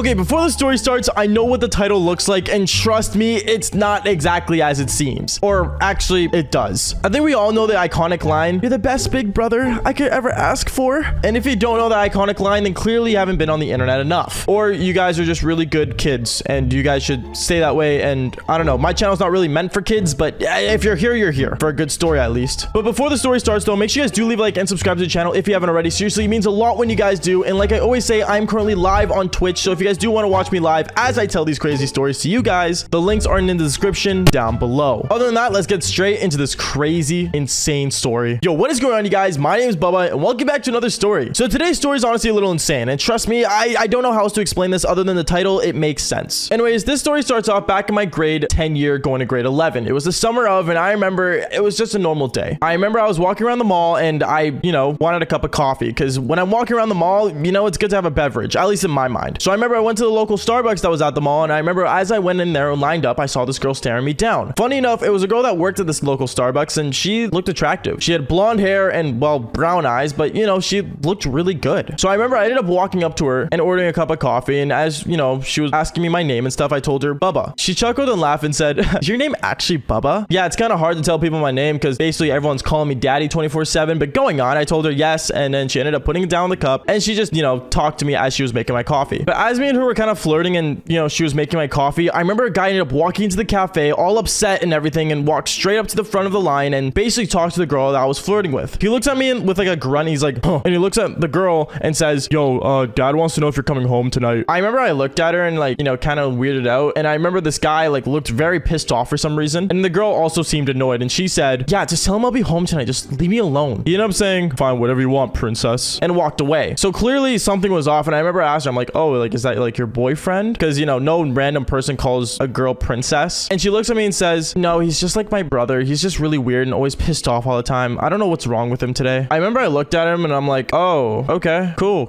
Okay, before the story starts, I know what the title looks like, and trust me, it's not exactly as it seems. Or actually, it does. I think we all know the iconic line, "You're the best big brother I could ever ask for." And if you don't know the iconic line, then clearly you haven't been on the internet enough. Or you guys are just really good kids, and you guys should stay that way. And I don't know, my channel's not really meant for kids, but if you're here, you're here. For a good story, at least. But before the story starts, though, make sure you guys do leave a like and subscribe to the channel if you haven't already. Seriously, it means a lot when you guys do. And like I always say, I'm currently live on Twitch, so if you guys do want to watch me live as I tell these crazy stories to you guys, the links are in the description down below. Other than that, let's get straight into this crazy, insane story. Yo, what is going on, you guys? My name is Bubba, and welcome back to another story. So today's story is honestly a little insane, and trust me, I don't know how else to explain this other than the title. It makes sense. Anyways, this story starts off back in my grade 10 year going to grade 11. It was the summer of, and I remember it was just a normal day. I remember I was walking around the mall, and I, wanted a cup of coffee, because when I'm walking around the mall, it's good to have a beverage, at least in my mind. So I remember I went to the local Starbucks that was at the mall, and I remember as I went in there and lined up, I saw this girl staring me down. Funny enough, it was a girl that worked at this local Starbucks, and she looked attractive. She had blonde hair and, well, brown eyes, but, she looked really good. So I remember I ended up walking up to her and ordering a cup of coffee, and as, she was asking me my name and stuff, I told her, Bubba. She chuckled and laughed and said, "Is your name actually Bubba?" Yeah, it's kind of hard to tell people my name because basically everyone's calling me daddy 24/7, but going on, I told her yes, and then she ended up putting down the cup, and she just, talked to me as she was making my coffee. But as me and her were kind of flirting and, she was making my coffee, I remember a guy ended up walking into the cafe all upset and everything and walked straight up to the front of the line and basically talked to the girl that I was flirting with. He looks at me with like a grunt, he's like, huh, and he looks at the girl and says, "Yo, dad wants to know if you're coming home tonight." I remember I looked at her and like, kind of weirded out, and I remember this guy like looked very pissed off for some reason, and the girl also seemed annoyed, and she said, "Yeah, just tell him I'll be home tonight, just leave me alone." He ended up saying, "Fine, whatever you want, princess," and walked away. So clearly something was off, and I remember I asked her, I'm like, "Oh, like, is that like your boyfriend?" Because no random person calls a girl princess. And she looks at me and says, "No, he's just like my brother. He's just really weird and always pissed off all the time. I don't know what's wrong with him today." I remember I looked at him and I'm like, "Oh, okay, cool."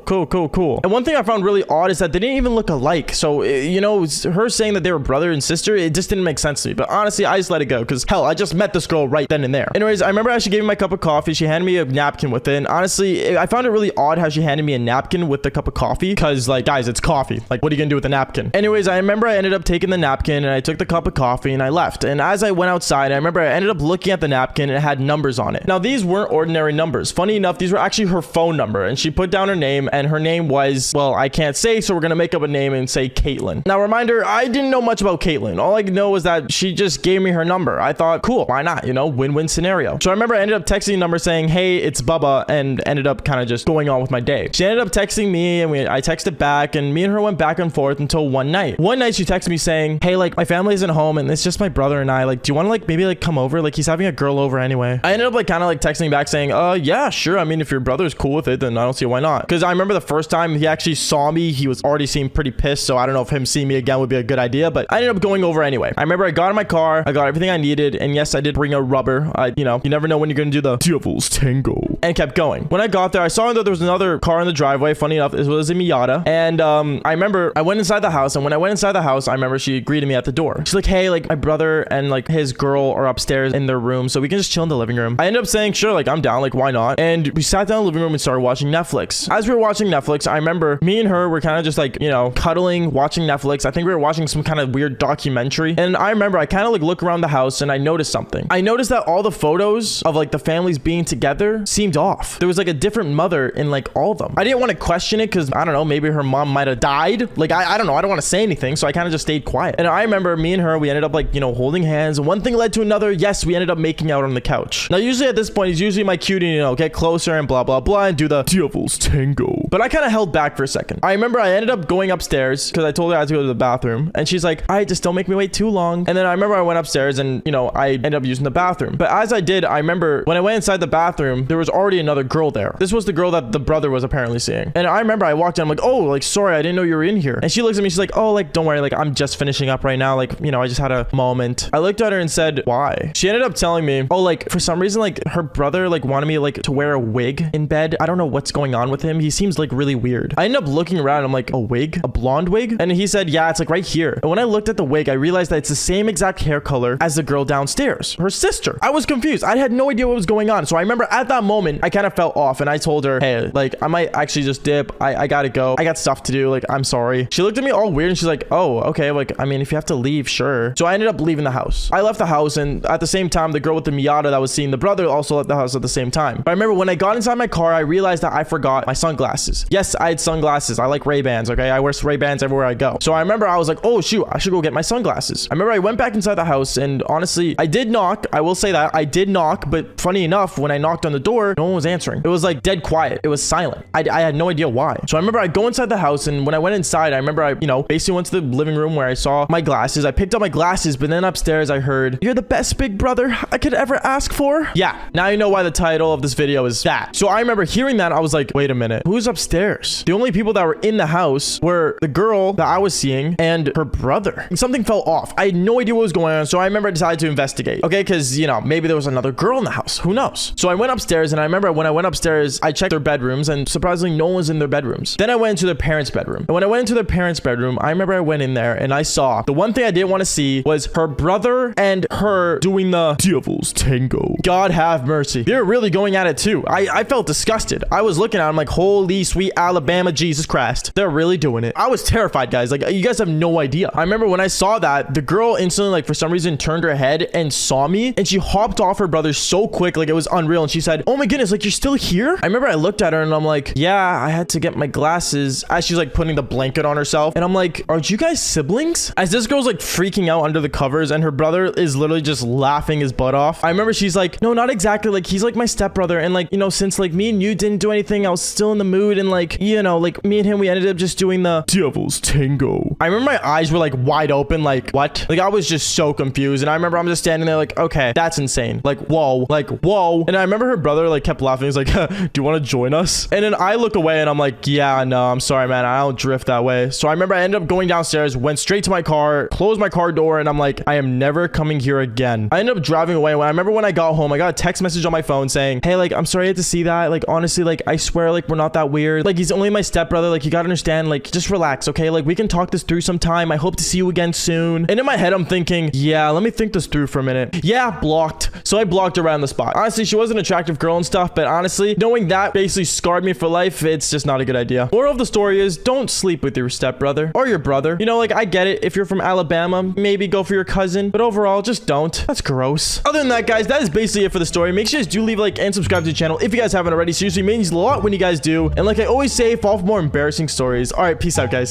And one thing I found really odd is that they didn't even look alike. So, her saying that they were brother and sister, it just didn't make sense to me. But honestly, I just let it go because hell, I just met this girl right then and there. Anyways, I remember as she gave me my cup of coffee, she handed me a napkin with it. And honestly, I found it really odd how she handed me a napkin with the cup of coffee because, like, guys, it's coffee. Like, what are you gonna do with a napkin? Anyways, I remember I ended up taking the napkin and I took the cup of coffee and I left. And as I went outside, I remember I ended up looking at the napkin and it had numbers on it. Now, these weren't ordinary numbers. Funny enough, these were actually her phone number, and she put down her name, and her name was, well, I can't say, so we're gonna make up a name and say Caitlin. Now, reminder, I didn't know much about Caitlin. All I know was that she just gave me her number. I thought, cool, why not? Win-win scenario. So I remember I ended up texting the number saying, "Hey, it's Bubba," and ended up kind of just going on with my day. She ended up texting me, and I texted back, and me and her went back and forth until one night. One night she texted me saying, "Hey, like, my family isn't home, and it's just my brother and I. Like, do you want to like maybe like come over? Like, he's having a girl over anyway." I ended up like kind of like texting back saying, yeah, sure. I mean, if your brother's cool with it, then I don't see why not." Because I remember the first time he actually saw me, he was already seemed pretty pissed. So I don't know if him seeing me again would be a good idea, but I ended up going over anyway. I remember I got in my car, I got everything I needed, and yes, I did bring a rubber. You never know when you're gonna do the devil's tango, and kept going. When I got there, I saw that there was another car in the driveway. Funny enough, it was a Miata, and I remember I went inside the house, and when I went inside the house, I remember she greeted me at the door. She's like, "Hey, like, my brother and like his girl are upstairs in their room, so we can just chill in the living room." I ended up saying, "Sure, like, I'm down, like, why not?" And we sat down in the living room and started watching Netflix. As we were watching Netflix, I remember me and her were kind of just like, cuddling, watching Netflix. I think we were watching some kind of weird documentary, and I remember I kind of like look around the house and I noticed something. I noticed that all the photos of like the families being together seemed off. There was like a different mother in like all of them. I didn't want to question it because I don't know, maybe her mom might have died. Like, I don't know, I don't want to say anything, so I kind of just stayed quiet. And I remember me and her, we ended up like, holding hands, and one thing led to another. Yes, we ended up making out on the couch. Now, usually at this point, he's usually my cue to, get closer and blah, blah, blah, and do the devil's tango. But I kind of held back for a second. I remember I ended up going upstairs because I told her I had to go to the bathroom, and she's like, "All right, just don't make me wait too long." And then I remember I went upstairs and, I ended up using the bathroom. But as I did, I remember when I went inside the bathroom, there was already another girl there. This was the girl that the brother was apparently seeing. And I remember I walked in, I'm like, "Oh, like, sorry, I didn't know you were in here." And she looks at me, she's like, "Oh, like, don't worry, like, I'm just finishing up right now. Like, I just had a moment." I looked at her and said, "Why?" She ended up telling me, "Oh, like, for some reason, like, her brother, like, wanted me, like, to wear a wig in bed. I don't know what's going on with him. He seems, like, really weird." I ended up looking around, I'm like, "A wig? A blonde wig?" And he said, "Yeah, it's, like, right here." And when I looked at the wig, I realized that it's the same exact hair color as the girl downstairs, her sister. I was confused. I had no idea what was going on. So I remember at that moment, I kind of felt off, and I told her, "Hey, like, I might actually just dip. I gotta go. I got stuff to do. Like, I'm sorry. She looked at me all weird and she's like, oh, okay. Like, I mean, if you have to leave, sure. So I ended up leaving the house. I left the house, and at the same time, the girl with the Miata that was seeing the brother also left the house at the same time. But I remember when I got inside my car, I realized that I forgot my sunglasses. Yes, I had sunglasses. I like Ray-Bans, okay? I wear Ray-Bans everywhere I go. So I remember I was like, oh, shoot, I should go get my sunglasses. I remember I went back inside the house, and honestly, I did knock. I will say that. I did knock, but funny enough, when I knocked on the door, no one was answering. It was like dead quiet. It was silent. I had no idea why. So I remember I go inside the house, and when I went inside, I remember I, basically went to the living room where I saw my glasses. I picked up my glasses, but then upstairs I heard, "You're the best big brother I could ever ask for." Yeah, now you know why the title of this video is that. So I remember hearing that. I was like, wait a minute, who's upstairs? The only people that were in the house were the girl that I was seeing and her brother. Something fell off. I had no idea what was going on. So I remember I decided to investigate. Okay, because, maybe there was another girl in the house. Who knows? So I went upstairs, and I remember when I went upstairs, I checked their bedrooms, and surprisingly, no one was in their bedrooms. Then I went into their parents' bedroom. And when I went into their parents' bedroom, I remember I went in there, and I saw the one thing I didn't want to see was her brother and her doing the devil's tango. God have mercy. They were really going at it too. I felt disgusted. I was looking at them like, holy sweet Alabama Jesus Christ. They're really doing it. I was terrified, guys. Like, you guys have no idea. I remember when I saw that, the girl instantly, like, for some reason turned her head and saw me, and she hopped off her brother so quick, like it was unreal. And she said, oh my goodness, like, you're still here? I remember I looked at her and I'm like, yeah, I had to get my glasses, as she's like putting the blanket on herself. And I'm like, aren't you guys siblings? As this girl's like freaking out under the covers, and her brother is literally just laughing his butt off. I remember she's like, no, not exactly. Like, he's like my stepbrother. And like, since like me and you didn't do anything, I was still in the mood. And like, like me and him, we ended up just doing the devil's tango. I remember my eyes were like wide open. Like, what? Like, I was just so confused. And I remember I'm just standing there like, okay, that's insane. Like, whoa. Like, whoa. And I remember her brother like kept laughing. He's like, do you want to join us? And then I look away and I'm like, yeah, no, I'm sorry, man. I don't drift that way. So I remember I ended up going downstairs, went straight to my car, closed my car door, and I'm like, I am never coming here again. I ended up driving away. I remember when I got home, I got a text message on my phone saying, hey, like, I'm sorry I had to see that. Like, honestly, like, I swear, like, we're not that weird. Like, he's only my stepbrother. Like, you gotta understand, like, just relax, okay? Like, we can talk this through sometime. I hope to see you again soon. And in my head, I'm thinking, yeah, let me think this through for a minute. Yeah, blocked. So I blocked her around the spot. Honestly, she was an attractive girl and stuff, but honestly, knowing that basically scarred me for life. It's just not a good idea. Moral of the story is, don't sleep with your stepbrother or your brother. Like, I get it. If you're from Alabama, maybe go for your cousin, but overall, just don't. That's gross. Other than that, guys, that is basically it for the story. Make sure you guys do leave a like and subscribe to the channel if you guys haven't already. Seriously, it means a lot when you guys do. And like I always say, fall for more embarrassing stories. All right, peace out, guys.